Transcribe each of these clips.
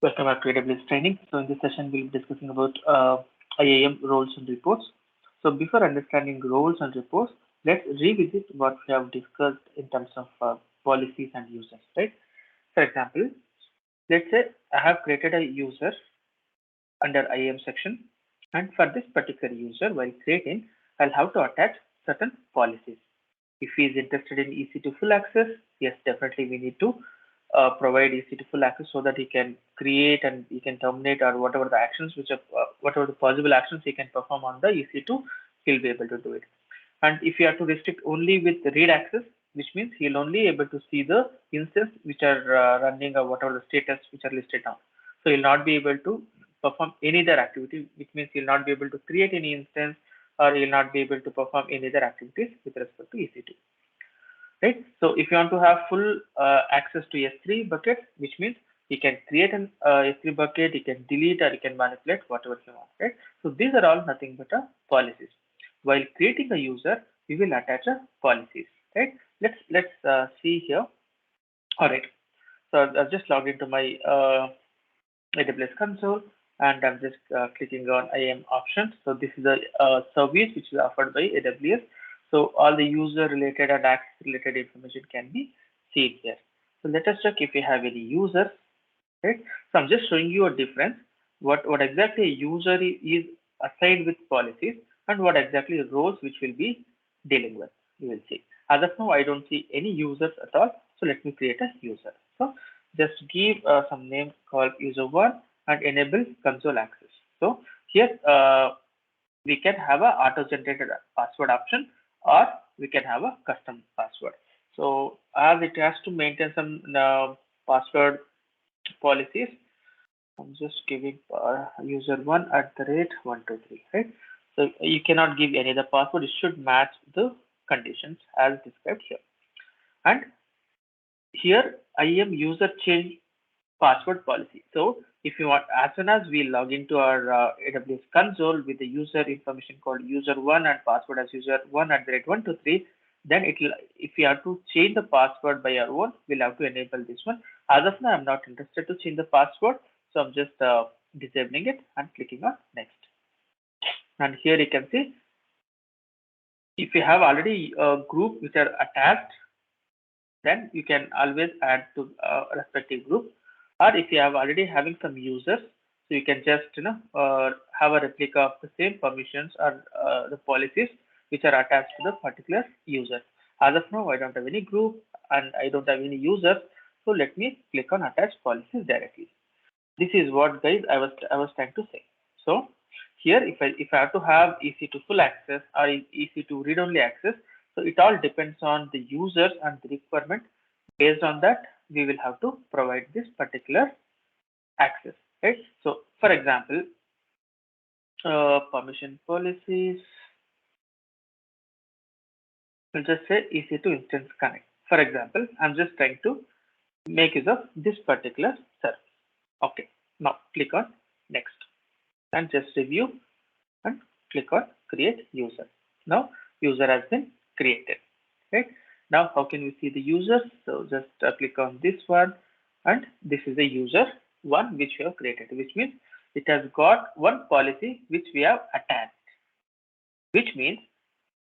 Welcome back to AWS training. So in this session, we'll be discussing about IAM roles and reports. So before understanding roles and reports, let's revisit what we have discussed in terms of policies and users, right? For example, let's say I have created a user under IAM section, and for this particular user, while creating, I'll have to attach certain policies. If he is interested in EC2 full access, yes, definitely we need to provide EC2 full access so that he can create and he can terminate or whatever the actions whatever the possible actions he can perform on the EC2, he'll be able to do it. And if you have to restrict only with read access, which means he'll only able to see the instance which are running or whatever the status which are listed down. So he'll not be able to perform any other activity, which means he'll not be able to create any instance or he'll not be able to perform any other activities with respect to EC2. Right? So if you want to have full access to S3 bucket, which means you can create an S3 bucket, you can delete or you can manipulate whatever you want, right? So these are all nothing but policies. While creating a user, we will attach a policies, right? Let's see here. All right. So I've just logged into my AWS console and I'm just clicking on IAM options. So this is a service which is offered by AWS. So all the user related and access related information can be seen here. So let us check if we have any users, right? So I'm just showing you a difference. What exactly a user is assigned with policies and what exactly roles which will be dealing with. You will see. As of now, I don't see any users at all. So let me create a user. So just give some name called user1 and enable console access. So here we can have a auto-generated password option or we can have a custom password. So as it has to maintain some password policies, I'm just giving user1 at the rate 123, right? So you cannot give any other password. It should match the conditions as described here. And here IAM user change password policy. So if you want, as soon as we log into our AWS console with the user information called user1 and password as user1 at the rate 123, then it will, if we have to change the password by our own, we'll have to enable this one. As of now, I'm not interested to change the password. So I'm just disabling it and clicking on next. And here you can see, if you have already a group which are attached, then you can always add to respective group. Or if you have already having some users, so you can just have a replica of the same permissions or the policies which are attached to the particular user. As of now, I don't have any group and I don't have any users. So let me click on attach policies directly. This is what, guys, I was trying to say. So here, if I have to have EC2 full access or EC2 read-only access, so it all depends on the users and the requirement. Based on that, we will have to provide this particular access, right? So for example, permission policies, we'll just say EC2 instance connect. For example, I'm just trying to make use of this particular service. Okay, now click on next and just review and click on create user. Now user has been created, right? Now how can we see the users? So just click on this one and this is the user one which we have created, which means it has got one policy which we have attached, which means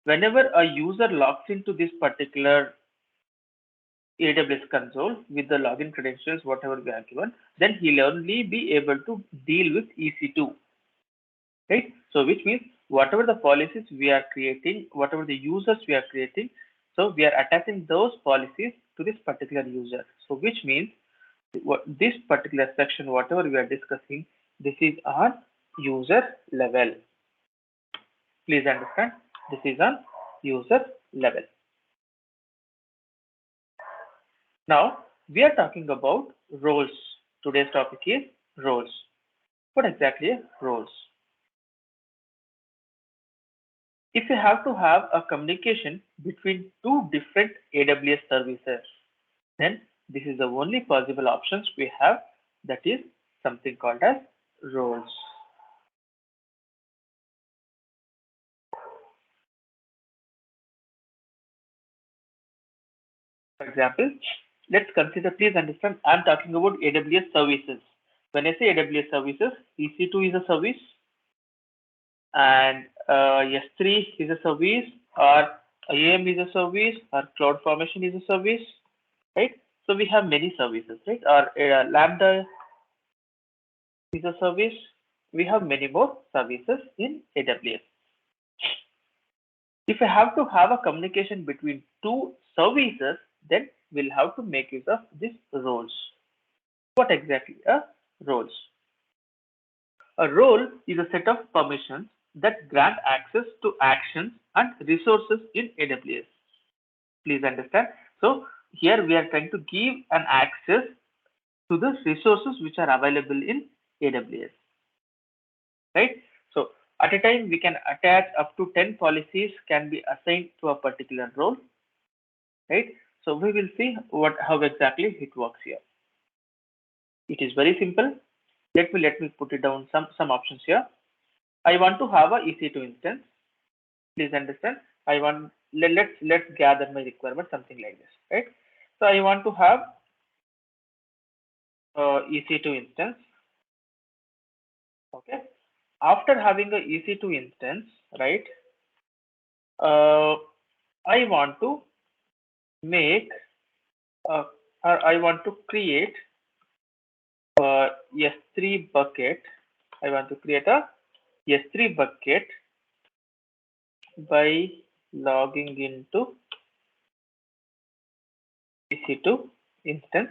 whenever a user logs into this particular AWS console with the login credentials, whatever we have given, then he'll only be able to deal with EC2, right? So which means whatever the policies we are creating, whatever the users we are creating, so we are attaching those policies to this particular user. So which means this particular section, whatever we are discussing, this is on user level. Please understand, this is on user level. Now we are talking about roles. Today's topic is roles. What exactly are roles? If you have to have a communication between two different AWS services, then this is the only possible options we have, that is something called as roles. For example, let's consider, please understand, I'm talking about AWS services. when I say AWS services, EC2 is a service, and S3 is a service, or IAM is a service, or CloudFormation is a service, right? So we have many services, right? Or Lambda is a service. We have many more services in AWS. If I have to have a communication between two services, then we'll have to make use of these roles. What exactly are roles? A role is a set of permissions that grant access to actions and resources in AWS. Please understand. So here we are trying to give an access to the resources which are available in AWS, right? So at a time we can attach up to 10 policies can be assigned to a particular role, right? So we will see how exactly it works here. It is very simple. Let me put it down some options here. I want to have a EC2 instance. Please understand. Let's gather my requirement, something like this, right? So I want to have EC2 instance. Okay. After having a EC2 instance, right? I want to make I want to create a S3 bucket. I want to create a S3 bucket by logging into EC2 instance.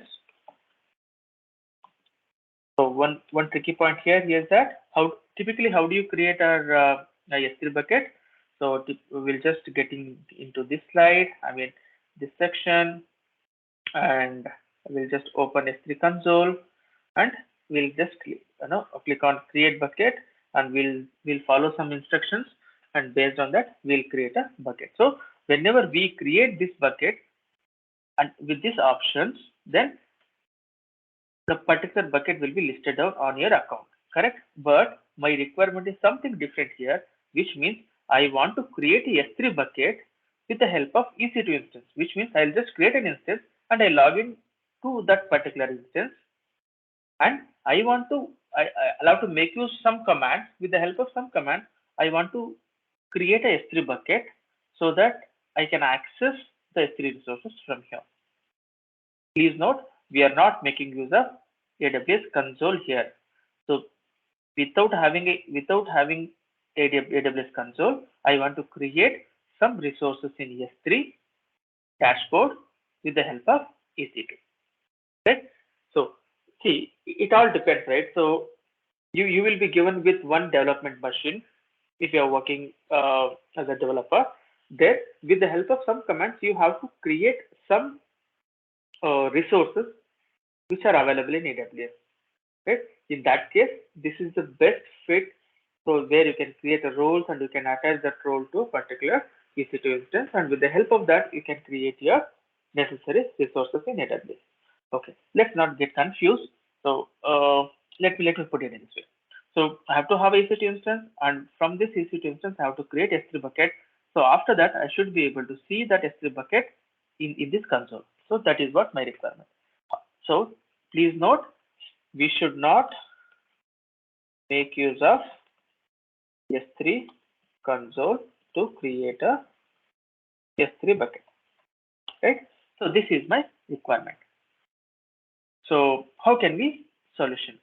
So one tricky point here is that how do you create a S3 bucket? So we'll just getting into this slide. I mean this section, and we'll just open S3 console, and we'll just click on create bucket, and we'll follow some instructions, and based on that we'll create a bucket. So whenever we create this bucket and with these options, then the particular bucket will be listed out on your account, correct? But my requirement is something different here, which means I want to create a S3 bucket with the help of EC2 instance, which means I'll just create an instance and I log in to that particular instance, and I allow to make use some commands. With the help of some command, I want to create a S3 bucket so that I can access the S3 resources from here. Please note, we are not making use of AWS console here. So without having AWS console, I want to create some resources in S3 dashboard with the help of EC2. Right? So see, it all depends, right? So you will be given with one development machine if you are working as a developer. Then with the help of some commands, you have to create some resources which are available in AWS, right? In that case, this is the best fit. So where you can create a roles and you can attach that role to a particular EC2 instance, and with the help of that, you can create your necessary resources in AWS. Okay, let's not get confused. So let me put it in this way. So I have to have a EC2 instance, and from this EC2 instance, I have to create S3 bucket. So after that, I should be able to see that S3 bucket in this console. So that is what my requirement. So please note, we should not make use of S3 console to create a S3 bucket, right? So this is my requirement. So how can we solution?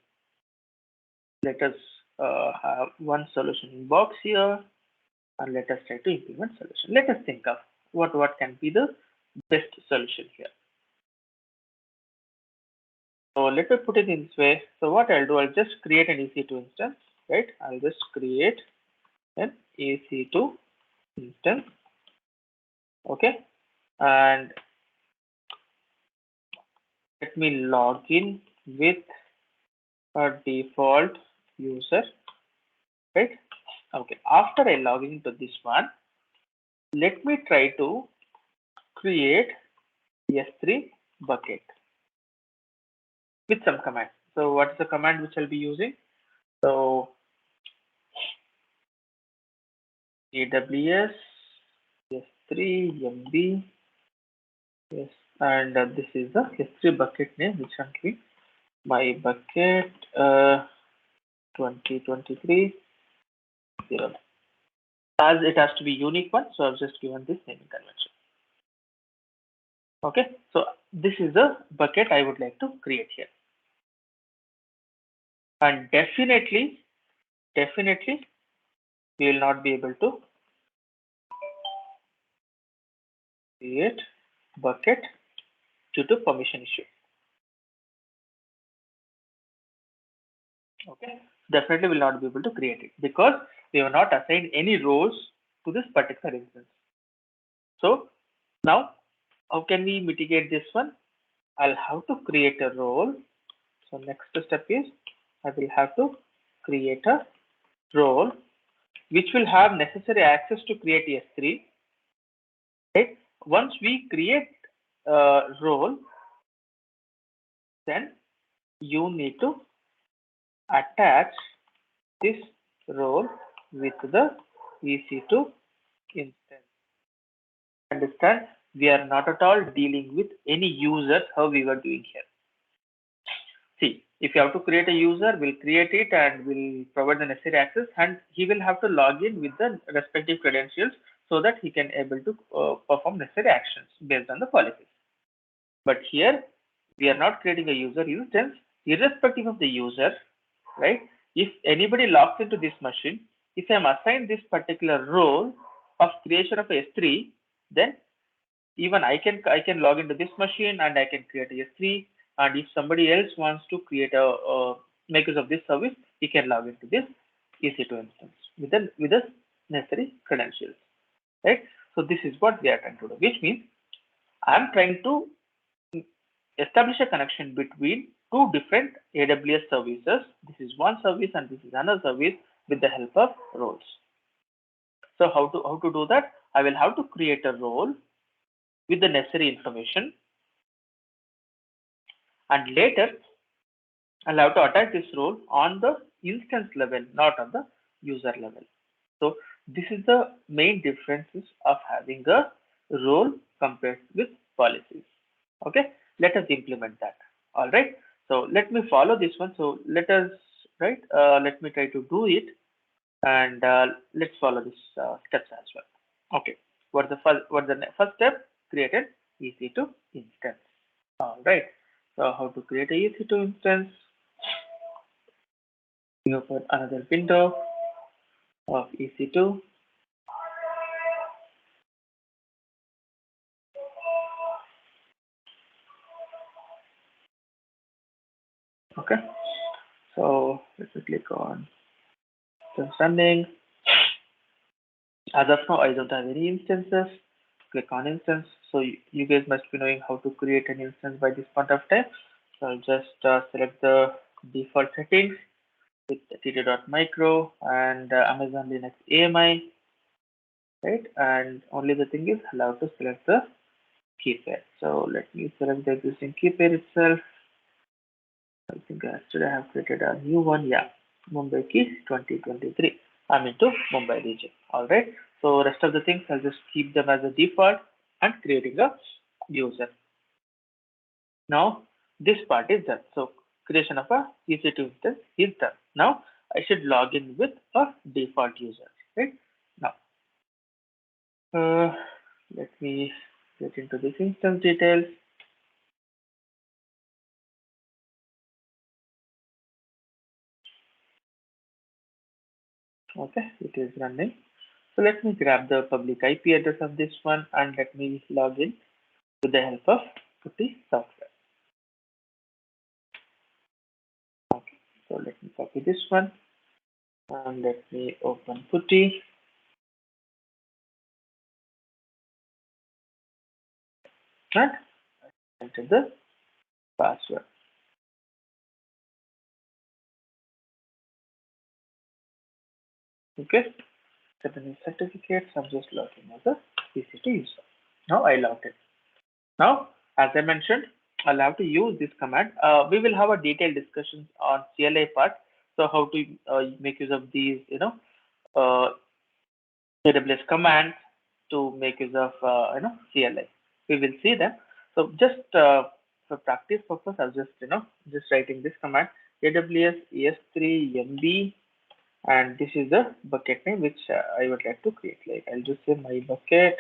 Let us have one solution box here, and let us try to implement solution. Let us think of what can be the best solution here. So let me put it in this way. So what I'll do, I'll just create an EC2 instance, right? I'll just create an EC2 instance, okay? And let me log in with a default user, right? Okay, after I log into this one, let me try to create S3 bucket with some command. So what is the command which I'll be using? So AWS S3 MB, yes, and this is the S3 bucket name which I'm giving. my bucket 2023 0. As it has to be unique one, so I've just given this naming convention. Okay, so this is the bucket I would like to create here. And definitely, we will not be able to create bucket due to permission issue. Okay, definitely will not be able to create it because we have not assigned any roles to this particular instance. So now, how can we mitigate this one? I'll have to create a role. So next step is I will have to create a role which will have necessary access to create S3. Right? Once we create a role, then you need to attach this role with the EC2 instance. Understand? We are not at all dealing with any users how we were doing here. See, if you have to create a user, we'll create it and we'll provide the necessary access, and he will have to log in with the respective credentials so that he can able to perform necessary actions based on the policies. But here we are not creating a user instance, irrespective of the user, right? If anybody logs into this machine, if I'm assigned this particular role of creation of S3, then even I can log into this machine and I can create a S3. And if somebody else wants to create a make use of this service, he can log into this EC2 instance with the necessary credentials, right? So this is what we are trying to do, which means I'm trying to establish a connection between two different AWS services. This is one service and this is another service with the help of roles. So how to do that? I will have to create a role with the necessary information, and later I'll have to attach this role on the instance level, not on the user level. So this is the main differences of having a role compared with policies. Okay, let us implement that. All right. So let me follow this one. So let us let me try to do it, and let's follow this steps as well. Okay. What the first step? Create an EC2 instance. All right. So how to create a EC2 instance? You open another window of EC2. Okay. So let me click on instance running. As of now, I don't have any instances. Click on instance. So you guys must be knowing how to create an instance by this point of time. So I'll just select the default settings with TT.micro and Amazon Linux AMI, right? And only the thing is allowed to select the key pair. So let me select the existing key pair itself. I think actually I have created a new one. Yeah, Mumbai key 2023. I'm into Mumbai region. All right. So rest of the things I'll just keep them as a default and creating a user. Now this part is done. So creation of a EC2 instance is done. Now I should log in with a default user. Right now, let me get into this instance details. Okay, it is running. So let me grab the public IP address of this one and let me log in with the help of Putty software. Okay, so let me copy this one and let me open Putty. And enter the password. Okay, certain certificates. I'm just logging as a EC2 user. Now I logged in. Now, as I mentioned, I'll have to use this command. We will have a detailed discussion on CLI part. So how to make use of these, uh, AWS commands to make use of CLI. We will see them. So just for practice purpose, I'll just just writing this command AWS S3 MB, and this is the bucket name which I would like to create. Like I'll just say my bucket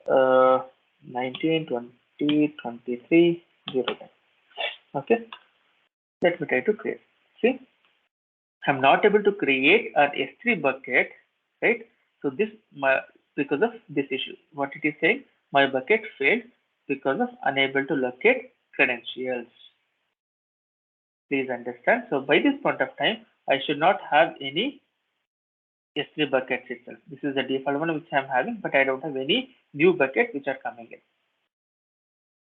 19 20 23 09. Okay, let me try to create. See, I'm not able to create an S3 bucket, right? So this because of this issue. What it is saying, my bucket failed because of unable to locate credentials. Please understand. So by this point of time, I should not have any S3 buckets itself. This is the default one which I'm having, but I don't have any new bucket which are coming in.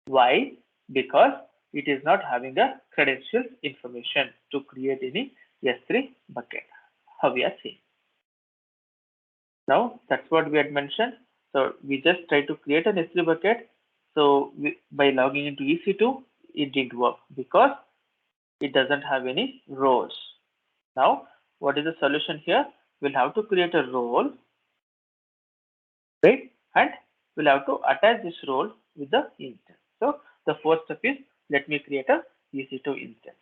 Why? Because it is not having the credentials information to create any S3 bucket. How we are seeing. Now that's what we had mentioned. So we just try to create an S3 bucket. So by logging into EC2, it didn't work because it doesn't have any roles. Now, what is the solution here? We'll have to create a role, right? And we'll have to attach this role with the instance. So the first step is let me create a EC2 instance.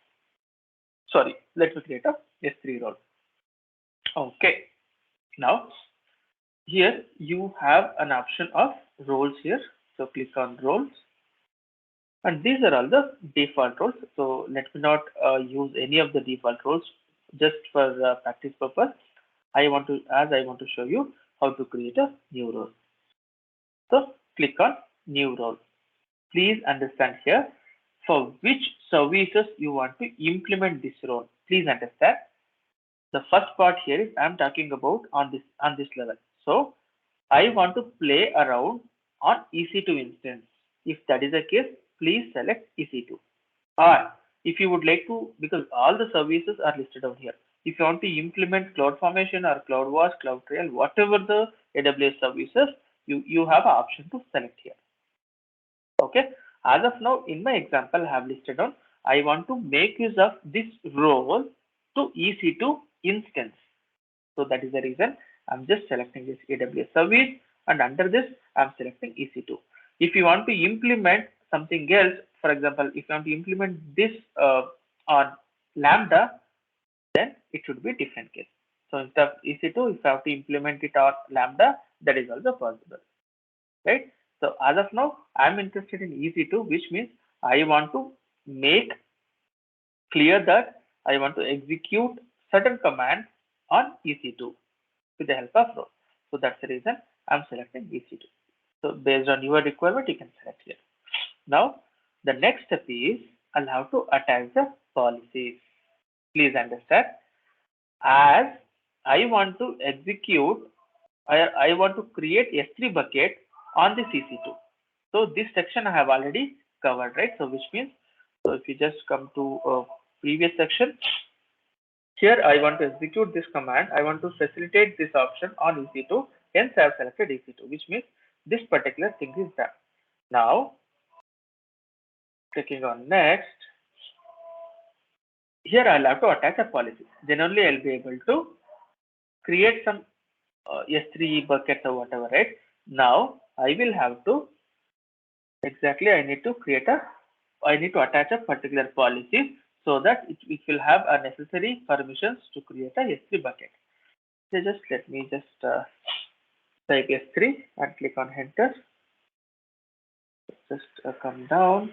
Sorry, let me create a S3 role. Okay. Now here you have an option of roles here. So click on roles. And these are all the default roles. So let me not use any of the default roles just for practice purpose. I want to show you how to create a new role. So click on new role. Please understand here for which services you want to implement this role. Please understand. The first part here is I'm talking about on this level. So I want to play around on EC2 instance. If that is the case, please select EC2. Or if you would like to, because all the services are listed out here. If you want to implement CloudFormation or CloudWatch, CloudTrail, whatever the AWS services, you have an option to select here. Okay. As of now, in my example, I have listed on, I want to make use of this role to EC2 instance. So that is the reason I'm just selecting this AWS service, and under this I'm selecting EC2. If you want to implement something else, for example, if you want to implement this on Lambda, then it should be a different case. So instead of EC2, if you have to implement it on Lambda, that is also possible, right? So as of now, I'm interested in EC2, which means I want to make clear that I want to execute certain commands on EC2 with the help of role. So that's the reason I'm selecting EC2. So based on your requirement, you can select here. Now, the next step is I'll have to attach the policies. Please understand, as I want to execute, I want to create S3 bucket on this EC2. So this section I have already covered, right? So which means, so if you just come to a previous section, here I want to execute this command. I want to facilitate this option on EC2. Hence I have selected EC2, which means this particular thing is done. Now, clicking on next, here I'll have to attach a policy. Then only I'll be able to create some S3 buckets or whatever, right? Now I will have to I need to attach a particular policy so that it will have a necessary permissions to create a S3 bucket. So just let me just type S3 and click on enter. Just come down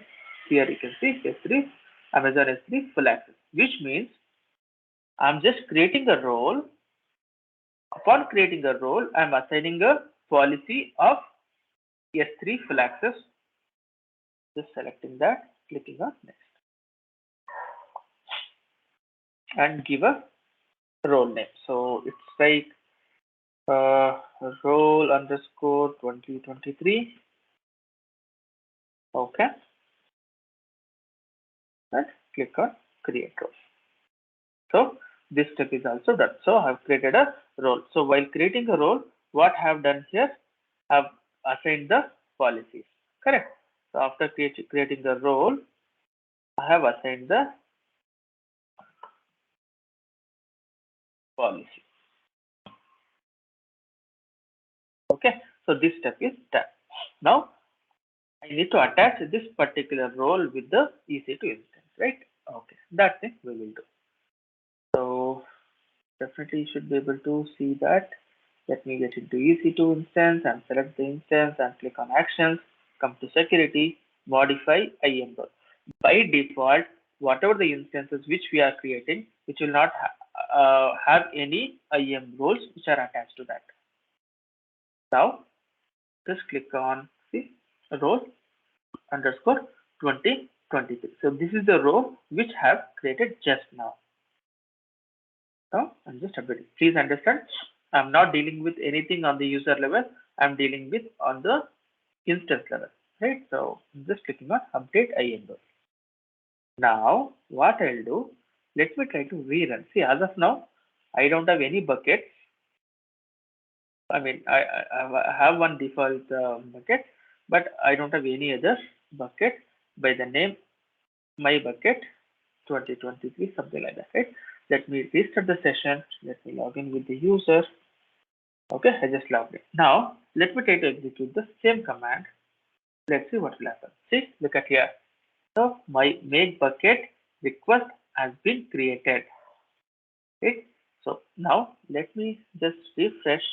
here. You can see S3, Amazon S3 full access, which means I'm just creating a role. Upon creating a role, I'm assigning a policy of S3 full access. Just selecting that, clicking on next, and give a role name. So it's like role underscore 2023. Okay, and click on create role. So this step is also done. So I have created a role. So while creating a role, what I have done here, I have assigned the policies. Correct. So after creating the role, I have assigned the policy. Okay. So this step is done. Now I need to attach this particular role with the EC2 instance, right? Okay, that thing we will do. So definitely you should be able to see that. Let me get into EC2 instance and select the instance and click on actions, come to security, modify IAM role. By default, whatever the instances which we are creating, which will not have any IAM roles which are attached to that. Now, just click on the role underscore 2023. So this is the role which I have created just now. Now I'm just updating. Please understand, I'm not dealing with anything on the user level. I'm dealing with on the instance level, right? So I'm just clicking on update IAM. Now what I'll do, let me try to rerun. See, as of now, I don't have any buckets. I mean, I have one default bucket, but I don't have any other bucket by the name my bucket 2023, something like that, right? Let me restart the session. Let me log in with the user. Okay, I just logged in. Now, let me try to execute the same command. Let's see what will happen. See, look at here. So, my make bucket request has been created. Right? So, now let me just refresh.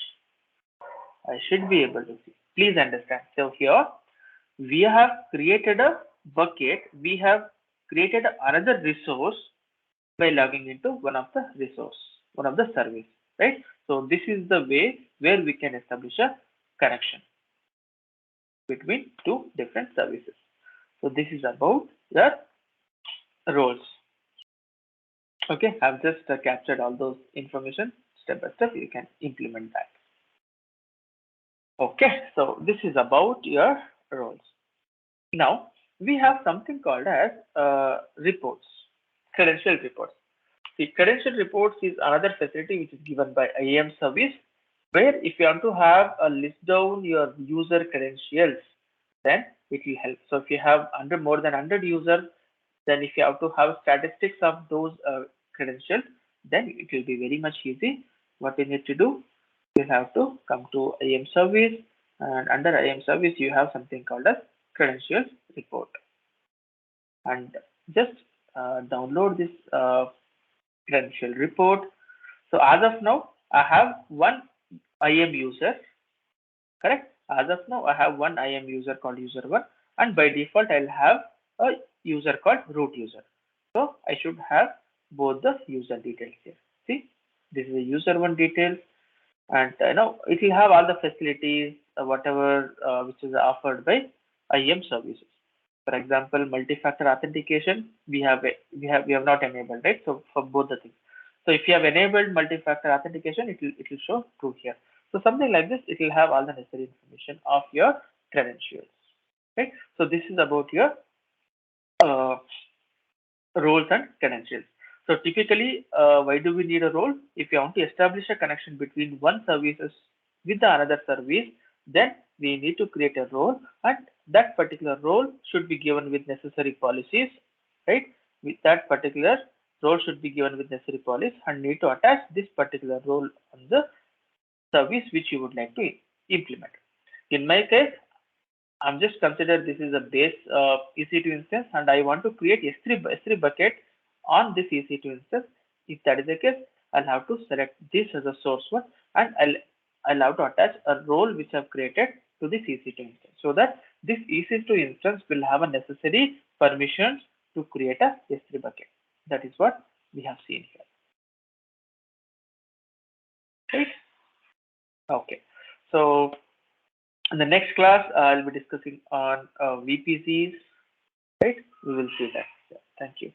I should be able to see. Please understand. So, here we have created a bucket. We have created another resource by logging into one of the resource, one of the service, right? So this is the way where we can establish a connection between two different services. So this is about the roles. Okay, I've just captured all those information step by step. You can implement that. Okay, so this is about your roles. Now we have something called as reports, credential reports. The credential reports is another facility which is given by IAM service, where if you want to have a list down your user credentials, then it will help. So if you have more than 100 users, then if you have to have statistics of those credentials, then it will be very much easy. What you need to do, you have to come to IAM service, and under IAM service you have something called as credentials report, and just download this credential report. So as of now, I have one IAM user, correct? As of now, I have one IAM user called user1, and by default, I'll have a user called root user. So I should have both the user details here. See, this is a user1 details, and now it will have all the facilities, whatever which is offered by IAM services. For example, multi-factor authentication, we have not enabled, right? So for both the things. So if you have enabled multi-factor authentication, it will show true here. So something like this, it will have all the necessary information of your credentials, right? So this is about your uh, roles and credentials. So typically, why do we need a role? If you want to establish a connection between one services with the another service, then we need to create a role, and that particular role should be given with necessary policies, right? With that particular role should be given with necessary policies, and need to attach this particular role on the service which you would like to implement. In my case, I'm just consider this is a base EC2 instance, and I want to create S3 bucket on this EC2 instance. If that is the case, I'll have to select this as a source one, and I'll have to attach a role which I've created to this EC2 instance, so that this EC2 instance will have a necessary permissions to create a S3 bucket. That is what we have seen here. Right? Okay. So in the next class, I'll be discussing on VPCs. Right? We will see that. Yeah, thank you.